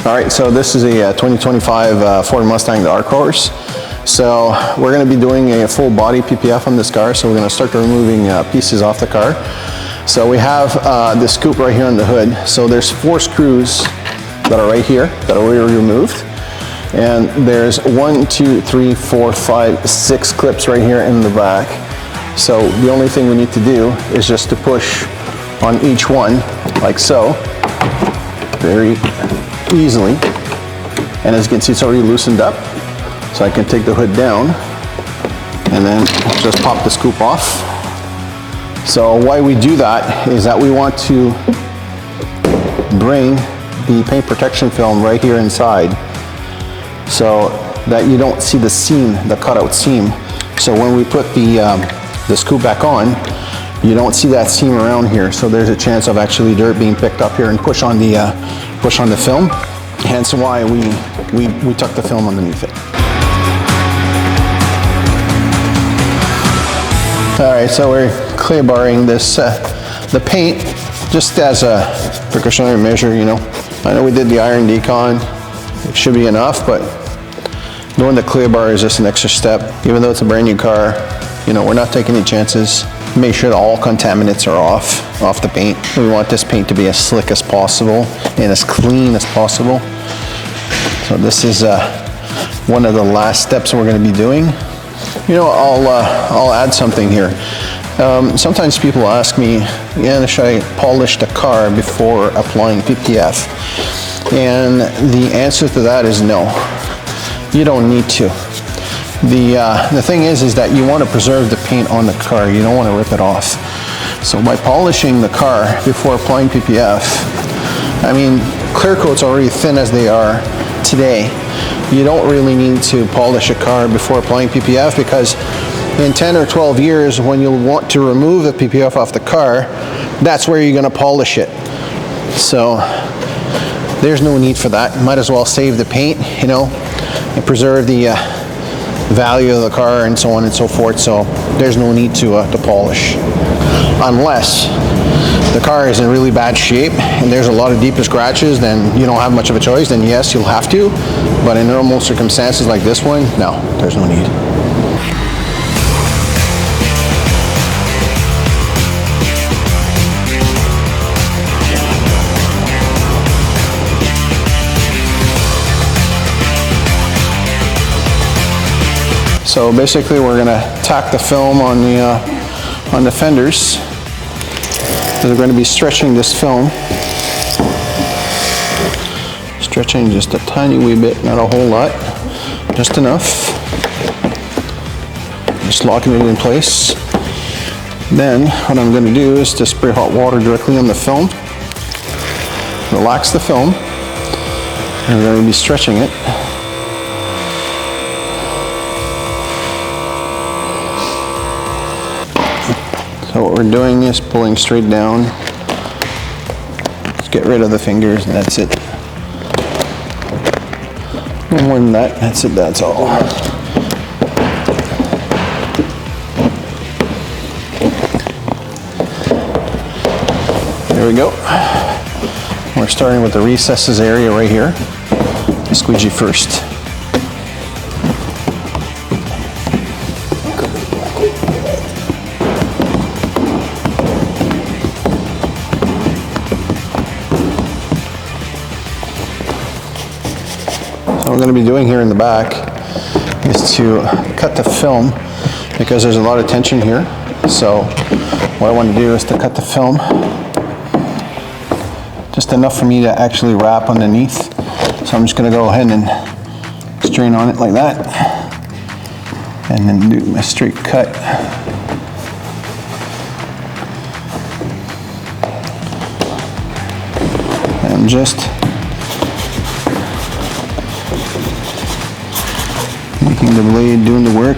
All right, so this is a 2025 Ford Mustang Dark Horse. So we're going to be doing a full body PPF on this car. So we're going to start removing pieces off the car. So we have this scoop right here on the hood. So there's 4 screws that are right here that are already removed. And there's 1, 2, 3, 4, 5, 6 clips right here in the back. So the only thing we need to do is just to push on each one like so, very easily. And as you can see, it's already loosened up. So I can take the hood down and then just pop the scoop off. So why we do that is that we want to bring the paint protection film right here inside so that you don't see the seam, the cutout seam. So when we put the scoop back on, you don't see that seam around here. So there's a chance of actually dirt being picked up here and push on the film. Hence why we tuck the film underneath it. All right, so we're clear barring this, the paint, just as a precautionary measure, you know. I know we did the iron decon, it should be enough, but doing the clear bar is just an extra step. Even though it's a brand new car, you know, we're not taking any chances. Make sure that all contaminants are off the paint. We want this paint to be as slick as possible and as clean as possible. So this is one of the last steps we're going to be doing. You know, I'll add something here. Sometimes people ask me, yeah, should I polish the car before applying PPF? And the answer to that is no. You don't need to. The thing is that you want to preserve the paint on the car. You don't want to rip it off. So by polishing the car before applying PPF, I mean, clear coat's already thin as they are today. You don't really need to polish a car before applying PPF, because in 10 or 12 years, when you'll want to remove the PPF off the car, that's where you're going to polish it. So there's no need for that. Might as well save the paint, you know, and preserve the value of the car and so on and so forth. So there's no need to polish, unless the car is in really bad shape and there's a lot of deeper scratches. Then you don't have much of a choice. Then yes, you'll have to. But in normal circumstances like this one, no, there's no need. So basically we're going to tack the film on the fenders. So we're going to be stretching this film. Stretching just a tiny wee bit, not a whole lot, just enough. Just locking it in place. Then what I'm going to do is to spray hot water directly on the film. Relax the film. And we're going to be stretching it. So what we're doing is pulling straight down. Let's get rid of the fingers, and that's it. No more than that, that's it, that's all. There we go. We're starting with the recesses area right here. Squeegee first. What I'm going to be doing here in the back is to cut the film, because there's a lot of tension here. So what I want to do is to cut the film just enough for me to actually wrap underneath. So I'm just going to go ahead and strain on it like that, and then do my straight cut. And just making the blade doing the work.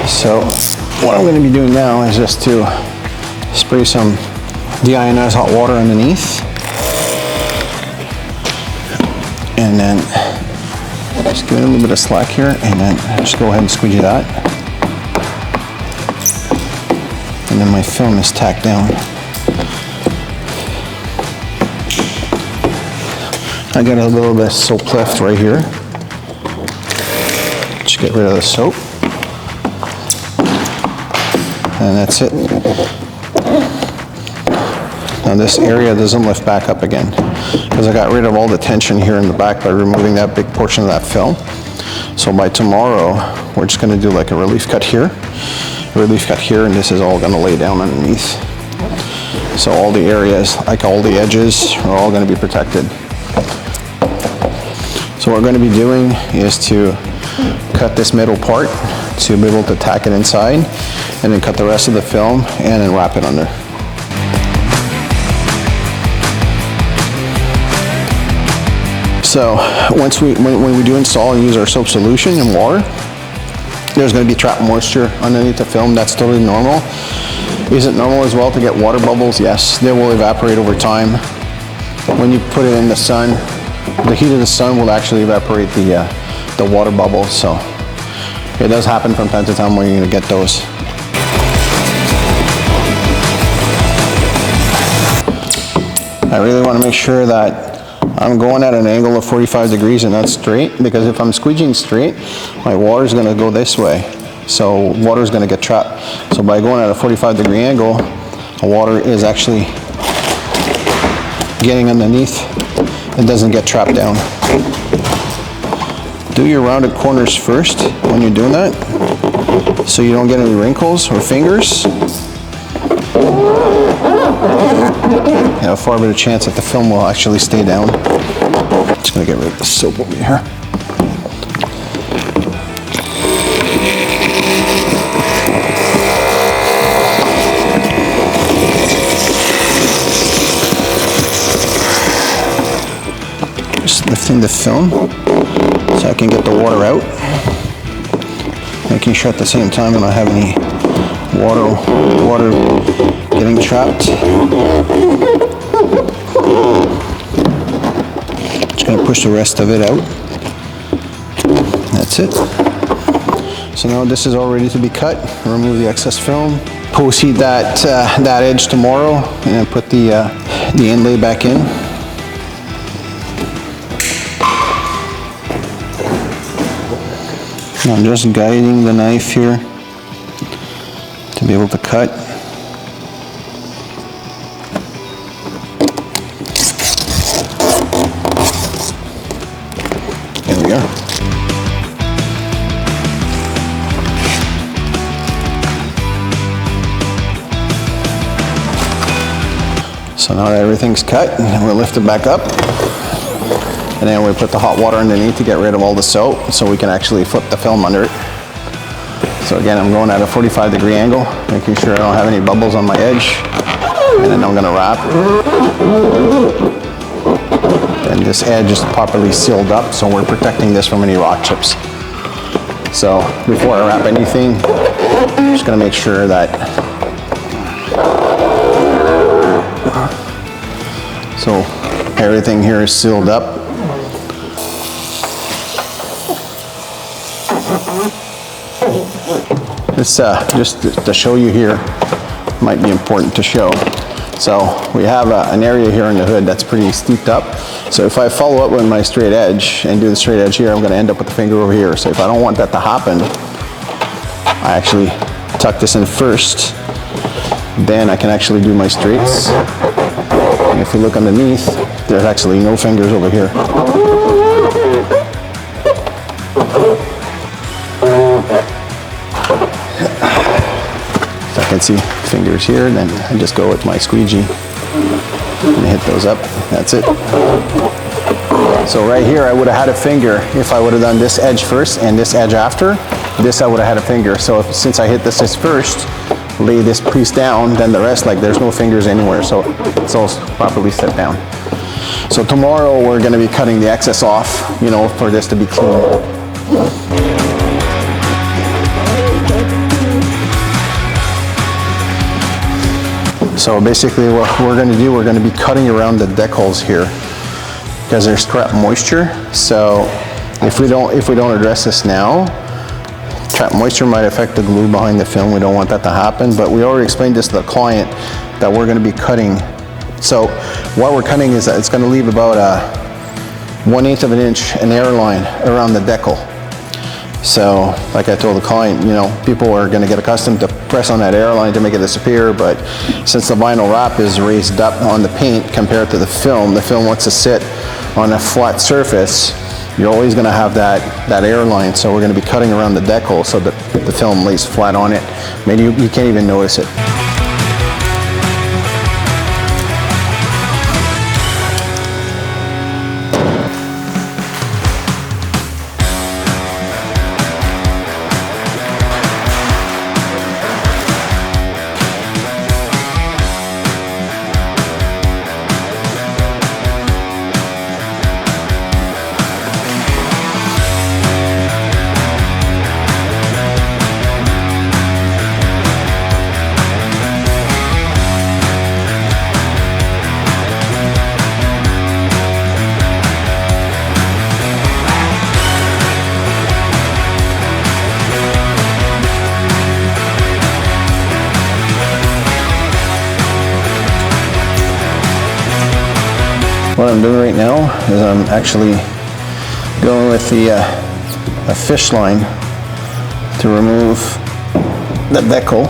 So what I'm going to be doing now is just to spray some deionized hot water underneath. and then just give it a little bit of slack here, and then just go ahead and squeegee that. And then my film is tacked down. I got a little bit of soap left right here. Just get rid of the soap. And that's it. Now this area doesn't lift back up again because I got rid of all the tension here in the back by removing that big portion of that film. So by tomorrow, we're just gonna do like a relief cut here, and this is all gonna lay down underneath. So all the areas, like all the edges, are all gonna be protected. So what we're going to be doing is to cut this middle part to be able to tack it inside, and then cut the rest of the film and then wrap it under. So when we do install and use our soap solution and water, there's going to be trapped moisture underneath the film. That's totally normal. Is it normal as well to get water bubbles? Yes, they will evaporate over time. When you put it in the sun, the heat of the sun will actually evaporate the water bubbles, so it does happen from time to time where you're going to get those. I really want to make sure that I'm going at an angle of 45 degrees and not straight, because if I'm squeegeeing straight, my water is going to go this way, so water is going to get trapped. So by going at a 45-degree angle, the water is actually getting underneath. It doesn't get trapped down. Do your rounded corners first when you're doing that, so you don't get any wrinkles or fingers. You have a far better chance that the film will actually stay down. Just gonna get rid of the soap over here. Just lifting the film so I can get the water out. Making sure at the same time I don't have any water getting trapped. Just gonna push the rest of it out. That's it. So now this is all ready to be cut. Remove the excess film. Post heat that edge tomorrow, and then put the inlay back in. I'm just guiding the knife here to be able to cut. There we are. So now that everything's cut, we'll lift it back up. And then we put the hot water underneath to get rid of all the soap, so we can actually flip the film under it. So again, I'm going at a 45-degree angle, making sure I don't have any bubbles on my edge. And then I'm gonna wrap. And this edge is properly sealed up, so we're protecting this from any rock chips. So before I wrap anything, I'm just gonna make sure that so everything here is sealed up. This just to show you here, might be important to show. So we have an area here in the hood that's pretty steeped up. So if I follow up with my straight edge and do the straight edge here, I'm going to end up with the finger over here. So if I don't want that to happen, I actually tuck this in first. Then I can actually do my straights. And if we look underneath, there's actually no fingers over here. So I can see fingers here, then I just go with my squeegee and hit those up. That's it. So right here I would have had a finger if I would have done this edge first and this edge after. This I would have had a finger. So since I hit this first, lay this piece down, then the rest, like there's no fingers anywhere. So it's all properly set down. So tomorrow we're going to be cutting the excess off, you know, for this to be clean. So basically what we're going to do, we're going to be cutting around the deck holes here. because there's trapped moisture. So if we don't address this now, trapped moisture might affect the glue behind the film. We don't want that to happen, but we already explained this to the client that we're going to be cutting. So what we're cutting is that it's going to leave about a 1/8 of an inch an airline around the decal. So like I told the client, you know, people are going to get accustomed to press on that airline to make it disappear, but since the vinyl wrap is raised up on the paint compared to the film wants to sit on a flat surface. You're always going to have that airline, so we're going to be cutting around the decal so that the film lays flat on it. Maybe you can't even notice it. What I'm doing right now is I'm actually going with a fish line to remove the decal.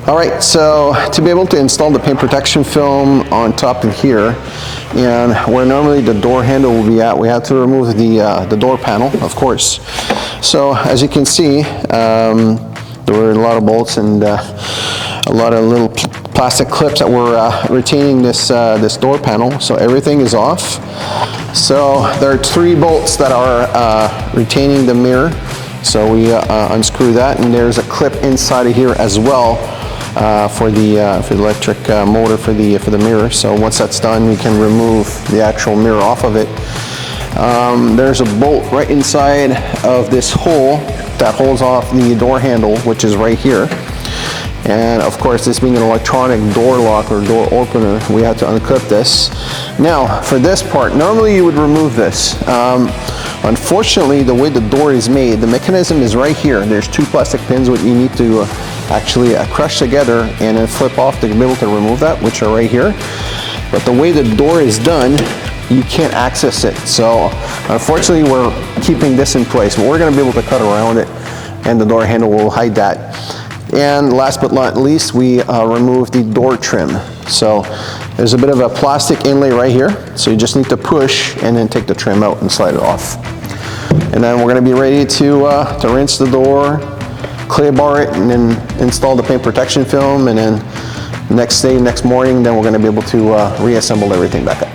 All right, so to be able to install the paint protection film on top of here, and where normally the door handle will be at, we have to remove the door panel, of course. So as you can see, there were a lot of bolts and a lot of little plastic clips that were retaining this door panel. So everything is off. So there are 3 bolts that are retaining the mirror. So we unscrew that, and there's a clip inside of here as well for the electric motor for the mirror. So once that's done, we can remove the actual mirror off of it. There's a bolt right inside of this hole that holds off the door handle, which is right here. And of course, this being an electronic door lock or door opener, we have to unclip this. Now, for this part, normally you would remove this. Unfortunately, the way the door is made, the mechanism is right here. There's 2 plastic pins which you need to actually crush together and then flip off to be able to remove that, which are right here. But the way the door is done, you can't access it. So unfortunately, we're keeping this in place, but we're gonna be able to cut around it and the door handle will hide that. And last but not least, we remove the door trim. So there's a bit of a plastic inlay right here. So you just need to push and then take the trim out and slide it off. And then we're gonna be ready to rinse the door, clay bar it, and then install the paint protection film. And then next morning, then we're gonna be able to reassemble everything back up.